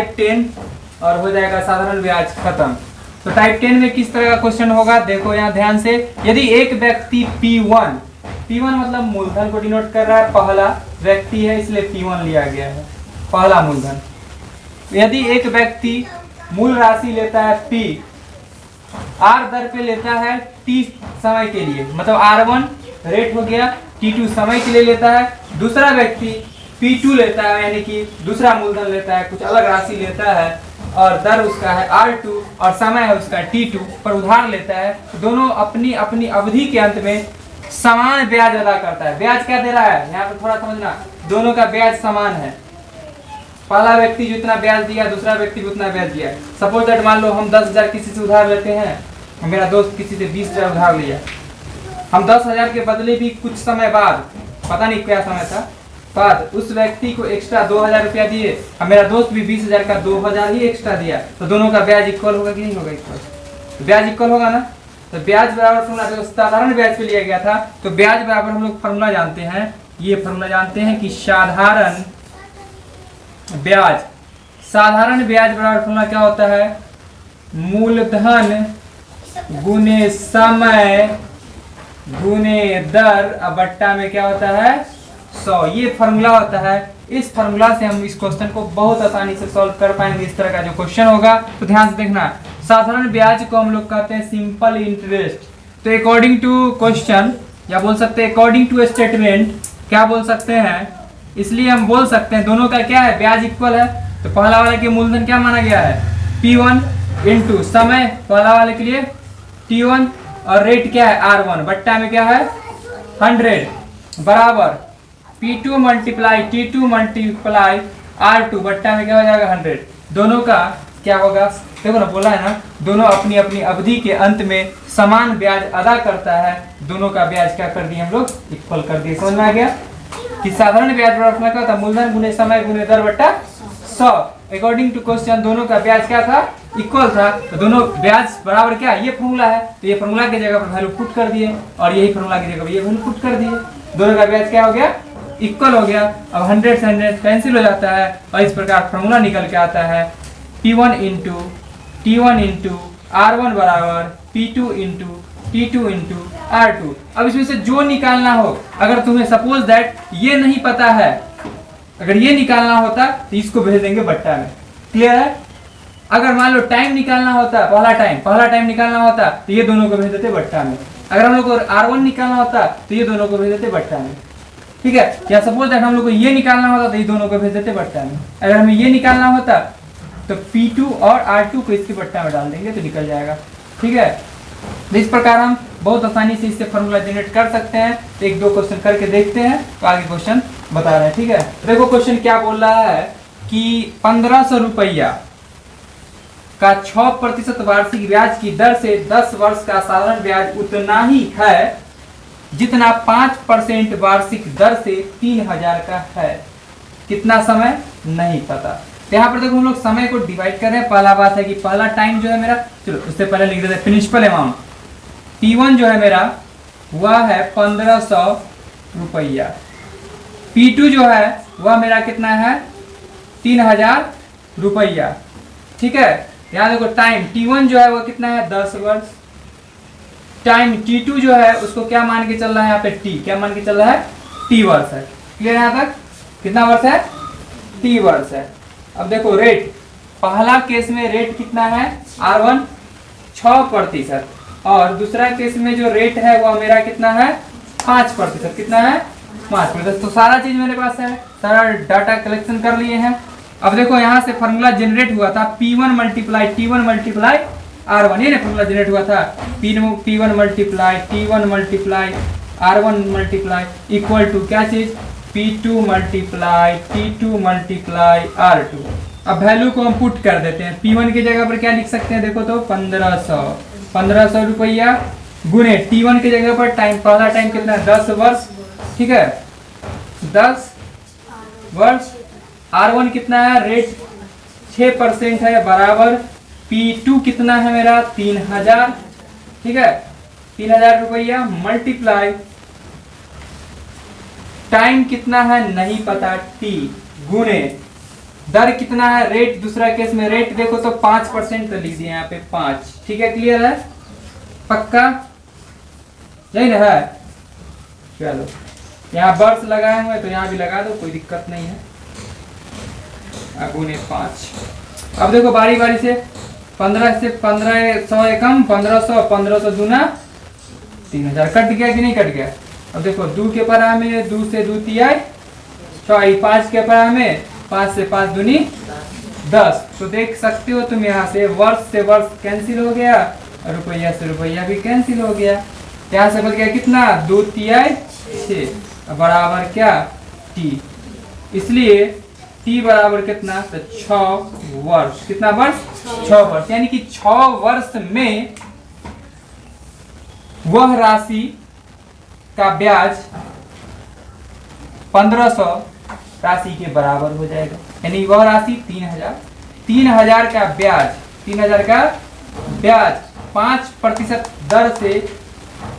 Type 10 और हो जाएगा साधारण ब्याज खत्म। तो टाइप 10 में किस तरह का क्वेश्चन होगा, देखो यहाँ ध्यान से। यदि एक व्यक्ति P1 मतलब मूलधन को डिनोट कर रहा है, पहला व्यक्ति है इसलिए P1 लिया गया है, पहला मूलधन। यदि एक व्यक्ति मूल राशि लेता है P, R दर पे लेता है T समय के लिए, मतलब R1 रेट हो गया, T2 समय के लिए लेता है। दूसरा व्यक्ति P2 लेता है, यानी कि दूसरा मूलधन लेता है, कुछ अलग राशि लेता है और दर उसका है R2 और समय है उसका T2 पर उधार लेता है। दोनों अपनी अपनी अवधि के अंत में समान ब्याज अदा करता है। ब्याज क्या दे रहा है यहाँ पे थोड़ा समझना, दोनों का ब्याज समान है। पहला व्यक्ति जितना ब्याज दिया दूसरा व्यक्ति भी उतना ब्याज दिया। सपोज दैट मान लो हम 10,000 किसी से उधार लेते हैं, मेरा दोस्त किसी से 20,000 उधार लिया, हम 10,000 के बदले भी कुछ समय बाद, पता नहीं क्या समय था, बाद उस व्यक्ति को एक्स्ट्रा 2,000 रुपया दिए और मेरा दोस्त भी 20,000 का 2,000 ही एक्स्ट्रा दिया, तो दोनों का ब्याज इक्वल होगा कि नहीं होगा? इक्वल, तो ब्याज इक्वल होगा ना। तो ब्याज बराबर फॉर्मूला जो साधारण ब्याज पे लिया गया था, तो ब्याज बराबर हम लोग फॉर्मूला जानते हैं, ये फॉर्मूला जानते हैं कि साधारण ब्याज बराबर फॉर्मूला क्या होता है, मूलधन गुने समय गुने दर अब बट्टा में क्या होता है 100, ये फॉर्मूला होता है। इस फॉर्मूला से हम इस क्वेश्चन को बहुत आसानी से सॉल्व कर पाएंगे। इस तरह का जो क्वेश्चन होगा तो ध्यान से देखना। साधारण ब्याज को हम लोग कहते हैं सिंपल इंटरेस्ट। तो अकॉर्डिंग टू क्वेश्चन या बोल सकते हैं अकॉर्डिंग टू स्टेटमेंट क्या बोल सकते हैं, इसलिए हम बोल सकते हैं दोनों का क्या है, ब्याज इक्वल है। तो पहला वाले के मूलधन क्या माना गया है, P1 इंटू समय पहला वाले के लिए T1 और रेट क्या है R1 बट्टा में क्या है 100 बराबर P2 multiply T2 multiply R2 बट्टा में क्या हो जाएगा 100। दोनों का क्या होगा, देखो ना बोला है ना, दोनों अपनी अपनी अवधि के अंत में समान ब्याज अदा करता है। दोनों का ब्याज क्या कर दिए हम लोग, इक्वल कर दिए। समझ में आ गया कि साधारण ब्याज बराबर क्या था, मूलधन गुने समय गुने दर बट्टा 100। अकॉर्डिंग टू क्वेश्चन दोनों का ब्याज क्या था, इक्वल था। तो दोनों ब्याज बराबर क्या, ये फॉर्मूला है, तो ये फॉर्मूला की जगह पर वैल्यू पुट कर दिए और यही फॉर्मूला की जगह पर ये वैल्यू पुट कर दिए। दोनों का ब्याज क्या हो गया, इक्वल हो गया। अब 100 से 100 कैंसिल हो जाता है और इस प्रकार फॉर्मूला निकल के आता है P1 into T1 into R1 बराबर P2 into T2 into R2। अब इसमें से जो निकालना हो, अगर तुम्हें सपोज दैट ये नहीं पता है, अगर ये निकालना होता तो इसको भेज देंगे बट्टा में। क्लियर है? अगर मान लो टाइम निकालना होता, पहला टाइम निकालना होता तो ये दोनों को भेज देते बट्टा में। अगर हम लोग को R1 निकालना होता तो ये दोनों को भेज देते बट्टा में। ठीक है, या सपोज दैट हम लोग को ये निकालना होता तो ये दोनों को भेज देते बट्टा में। अगर हमें ये निकालना होता तो P2 और R2 को इसके बट्टा में डाल देंगे तो निकल जाएगा। ठीक है, तो इस प्रकार हम बहुत आसानी से इससे फॉर्मूला जनरेट कर सकते हैं। एक दो क्वेश्चन करके देखते हैं तो आगे क्वेश्चन बता रहे हैं। ठीक है, देखो क्वेश्चन क्या बोल रहा है कि 1500 रुपया का 6% वार्षिक ब्याज की दर से 10 वर्ष का साधारण ब्याज उतना ही है जितना 5% वार्षिक दर से 3000 का है। कितना समय नहीं पता। तो यहाँ पर देखो हम लोग समय को डिवाइड कर रहे हैं। पहला बात है कि पहला टाइम जो है मेरा, चलो उससे पहले लिख देते हैं प्रिंसिपल अमाउंट। P1 जो है मेरा वह है 1500 रुपया। P2 जो है वह मेरा कितना है 3000 रुपया। ठीक है, यहाँ देखो टाइम T1 जो है वह कितना है 10 वर्ष। टाइम T2 जो है उसको क्या मान के चल रहा है यहाँ पे T, क्या मान के चल रहा है T वर्ष है। क्लियर, यहाँ तक कितना वर्ष है T वर्ष है। अब देखो रेट, पहला केस में रेट कितना है R1 6% और दूसरा केस में जो रेट है वह मेरा कितना है 5%। कितना है 5%। तो सारा चीज मेरे पास है, सारा डाटा कलेक्शन कर लिए हैं। अब देखो यहाँ से फॉर्मूला जनरेट हुआ था P1 multiply T1 multiply R1, ये ना फॉर्मूला जनरेट हुआ था P1 multiply T1 multiply R1 multiply equal to क्या चीज P2 multiply T2 multiply R2। अब वैल्यू को हम पुट कर देते हैं। P1 की जगह पर क्या लिख सकते हैं, देखो तो 1500 रुपया गुने T1 की जगह पर टाइम, पहला टाइम कितना है 10 वर्ष। ठीक है, 10 वर्ष। R1 कितना है, रेट 6% है बराबर P2 कितना है मेरा 3000। ठीक है, 3000 रुपया मल्टीप्लाई टाइम कितना है नहीं पता T गुने दर कितना है, रेट दूसरा केस में रेट देखो तो 5% तो लिख दिया यहाँ पे 5। ठीक है, क्लियर है, पक्का यही ना है। चलो यहाँ वर्ष लगाए हुए तो यहाँ भी लगा दो, कोई दिक्कत नहीं है। गुने 5। अब देखो बारी बारी से 15 से 1500 कम 1500, 1500 दूना 3000, कट गया कि नहीं कट गया। अब देखो 2 के परा में 2 से 2 तिहाई 6, 5 के परा में 5 से 5 दूनी 10। तो देख सकते हो तुम यहाँ से वर्ष कैंसिल हो गया और रुपया से रुपया भी कैंसिल हो गया। यहाँ से बच गया कितना, 2 तिहाई 6 बराबर क्या t। इसलिए t बराबर कितना, तो 6 वर्ष। कितना वर्ष, 6 वर्ष। यानी कि 6 वर्ष में वह राशि का ब्याज 1500 राशि के बराबर हो जाएगा। यानी वह राशि 3000 का ब्याज, 3000 का ब्याज 5% दर से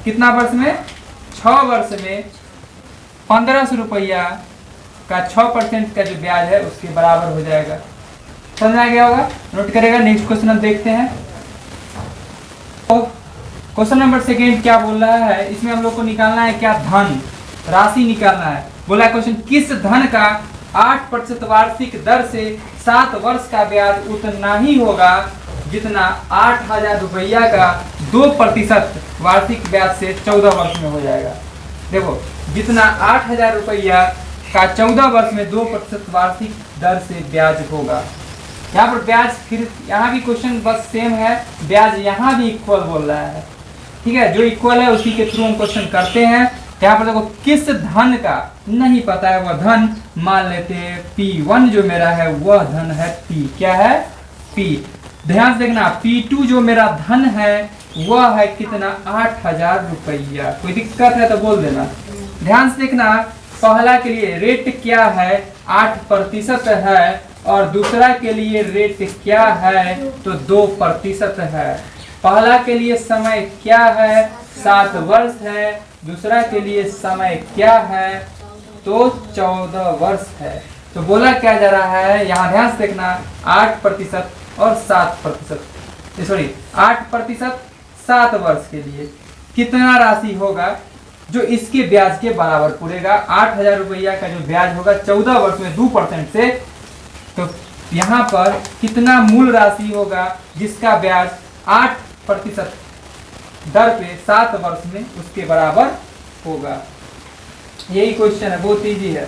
कितना वर्ष में, 6 वर्ष में 1500 रुपया का 6% का जो ब्याज है उसके बराबर हो जाएगा। समझ आ गया होगा, नोट करेगा। नेक्स्ट क्वेश्चन हम देखते हैं। तो क्वेश्चन नंबर 2 क्या बोल रहा है, इसमें हम लोग को निकालना है क्या, धन राशि निकालना है। बोला क्वेश्चन, किस धन का 8% वार्षिक दर से 7 वर्ष का ब्याज उतना ही होगा जितना 8000 रुपया का 2% वार्षिक ब्याज से 14 वर्ष में हो जाएगा। देखो जितना 8000 रुपया का 14 वर्ष में 2% वार्षिक दर से ब्याज होगा। यहाँ पर ब्याज, फिर यहाँ भी क्वेश्चन बस सेम है, ब्याज यहाँ भी इक्वल बोल रहा है। ठीक है, जो इक्वल है उसी के थ्रू हम क्वेश्चन करते हैं। यहाँ पर देखो किस धन का नहीं पता है, वह धन मान लेते हैं P1 जो मेरा है वह धन है P। क्या है, P। ध्यान से देखना, P2 जो मेरा धन है वह है कितना, 8000 रुपया। कोई दिक्कत है तो बोल देना। ध्यान से देखना, पहला के लिए रेट क्या है, 8% है, और दूसरा के लिए रेट क्या है, तो 2% है। पहला के लिए समय क्या है, 7 वर्ष है, दूसरा के लिए समय क्या है, तो 14 वर्ष है। तो बोला क्या जा रहा है, यहाँ ध्यान से देखना, 8% और 7%, सॉरी 8% 7 वर्ष के लिए कितना राशि होगा जो इसके ब्याज के बराबर पूरेगा। 8000 रुपया का जो ब्याज होगा 14 वर्ष में 2% से, तो यहाँ पर कितना मूल राशि होगा जिसका ब्याज 8% दर पे 7 वर्ष में उसके बराबर होगा। यही क्वेश्चन है, बहुत इजी है।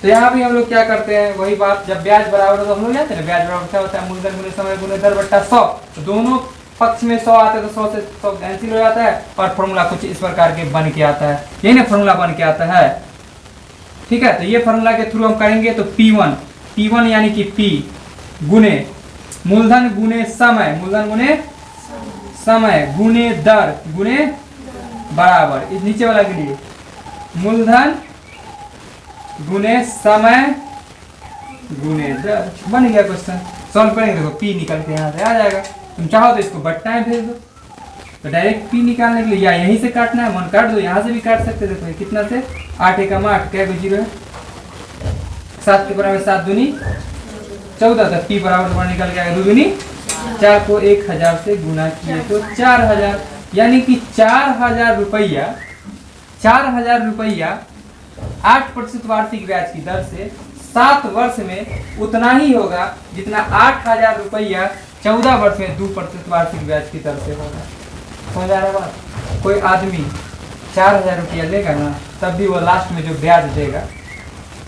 तो यहाँ भी हम लोग क्या करते हैं, वही बात, जब ब्याज बराबर हो तो हम लोग जाते हैं ब्याज बराबर क्या होता है, मूलधन गुने समय गुने दर बट्टा 100। तो दोनों पक्ष में 100 आते हैं तो 100 से 100 कैंसिल हो जाता है और फॉर्मूला कुछ इस प्रकार के बन के आता है। यही ना फॉर्मूला बन के आता है। ठीक है, तो ये फॉर्मूला के थ्रू हम करेंगे। तो P1 यानी कि P गुने मूलधन गुने समय, मूलधन गुने समय गुने दर गुने बराबर, इस नीचे वाला के लिए मूलधन गुने समय गुने दर। बन गया क्वेश्चन, सॉल्व करेंगे। देखो P निकल के यहाँ से आ जाएगा। तुम चाहो तो इसको बट्टाएं भेज दो, तो डायरेक्ट P निकालने के लिए या यहीं से काटना है, मन काट दो, यहाँ से भी काट सकते। देखो ये कितना से 8 एकम 8, क्या को 0 है, 7 के बराबर 7 दूनी 14, तो P बराबर निकल गया 2 दूनी 4 को 1000 से गुना किए तो 4000, यानी कि 4000 रुपया 8% वार्षिक ब्याज की दर से 7 वर्ष में उतना ही होगा जितना 8000 रुपया 14 वर्ष में 2% वार्षिक ब्याज की दर से होगा। समझ आ रहा है बात। कोई आदमी 4000 रुपया लेगा ना, तब भी वो लास्ट में जो ब्याज देगा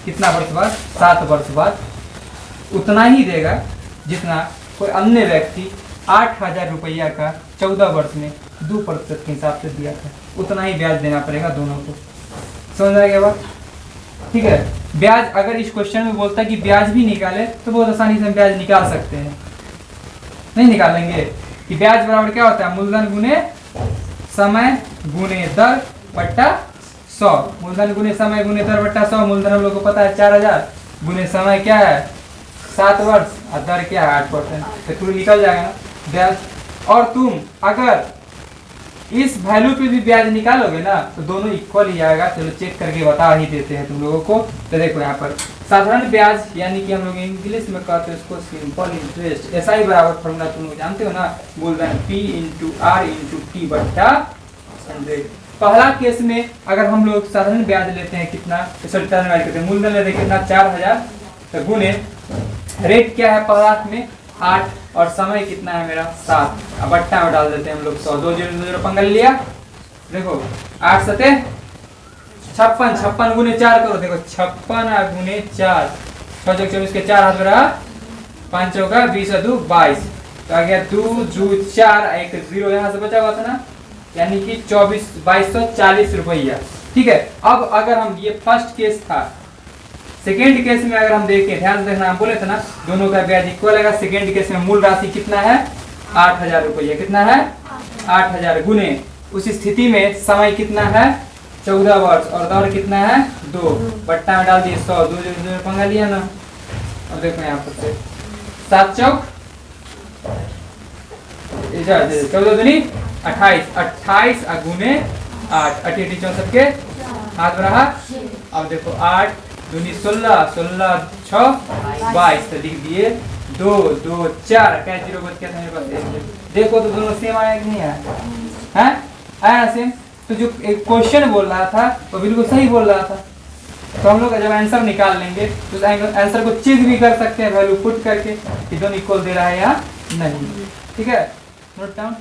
कितना वर्ष बाद, 7 वर्ष बाद उतना ही देगा जितना कोई अन्य व्यक्ति 8000 रुपया का 14 वर्ष में 2% के हिसाब से दिया था। उतना ही ब्याज देना पड़ेगा दोनों को। समझ आ गया बात। ठीक है, ब्याज अगर इस क्वेश्चन में बोलता है कि ब्याज भी निकाले तो बहुत आसानी से हम ब्याज निकाल सकते हैं। नहीं निकालेंगे कि ब्याज बराबर क्या होता है, मूलधन गुने समय गुने दर बट्टा 100। मूलधन गुने समय गुने दर बट्टा 100। मूलधन हम लोग को पता है 4000, गुने समय क्या है 7 वर्ष, और दर क्या है 8%। तो पूरी निकल जाएगा ना ब्याज। और तुम अगर इस वैल्यू पे भी ब्याज निकालोगे ना तो दोनों इक्वल ही आएगा। चलो चेक करके बता ही देते हैं तुम लोगों को। तो देखो यहाँ पर साधारण ब्याज यानी कि हम लोग इंग्लिश में कहते हैं उसको सिंपल इंटरेस्ट, ऐसा ही बराबर फॉर्मूला तुम लोग जानते हो ना, मूलधन P into R into T बट्टा 100। पहला केस में अगर हम लोग साधारण ब्याज लेते हैं कितना, टर्न वैल्यू करते हैं, मूलधन लेते हैं कितना 4000, तो गुने रेट क्या है पदार्थ में 8 और समय कितना है मेरा 7। अब बट्टा में डाल देते हैं हम लोग 100, 2 0 पंगा लिया। देखो 8 सते 56, 56 गुने 4 करो, देखो 56 गुने 4, 6 24 के 4 हाथ में रहा, 5 का 20 2 22, तो आ गया 2 2 4, एक 0 यहाँ से बचा हुआ था ना, यानी कि 2240 रुपया। ठीक है, अब अगर हम ये फर्स्ट केस था, सेकेंड केस में अगर हम देखें, ध्यान से देखना, हम बोले थे ना दोनों का ब्याज इक्वल आएगा। सेकेंड केस में मूल राशि कितना है 8000 रुपया, कितना है 8000 गुने उस स्थिति में समय कितना है 14 वर्ष और दर कितना है 2, बट्टा में डाल दिए 100, 2 0 पंगा लिया ना। अब देखो यहाँ पर 7 चौक 14 दूनी 28, 28 गुने 8, 8 64 के हाथ में रहा। अब देखो 8 दूनी 16, 16 6 22, तो लिख दिए 2 2 4, क्या 0 बच गया था मेरे पास। देखो तो दोनों सेम आया कि नहीं आया, हैं आया सेम। तो जो एक क्वेश्चन बोल रहा था वो बिल्कुल सही बोल रहा था। तो हम लोग जब आंसर निकाल लेंगे तो आंसर को चेक भी कर सकते हैं वैल्यू पुट करके कि दोनों इक्वल दे रहा है या नहीं। ठीक है, नोट डाउन।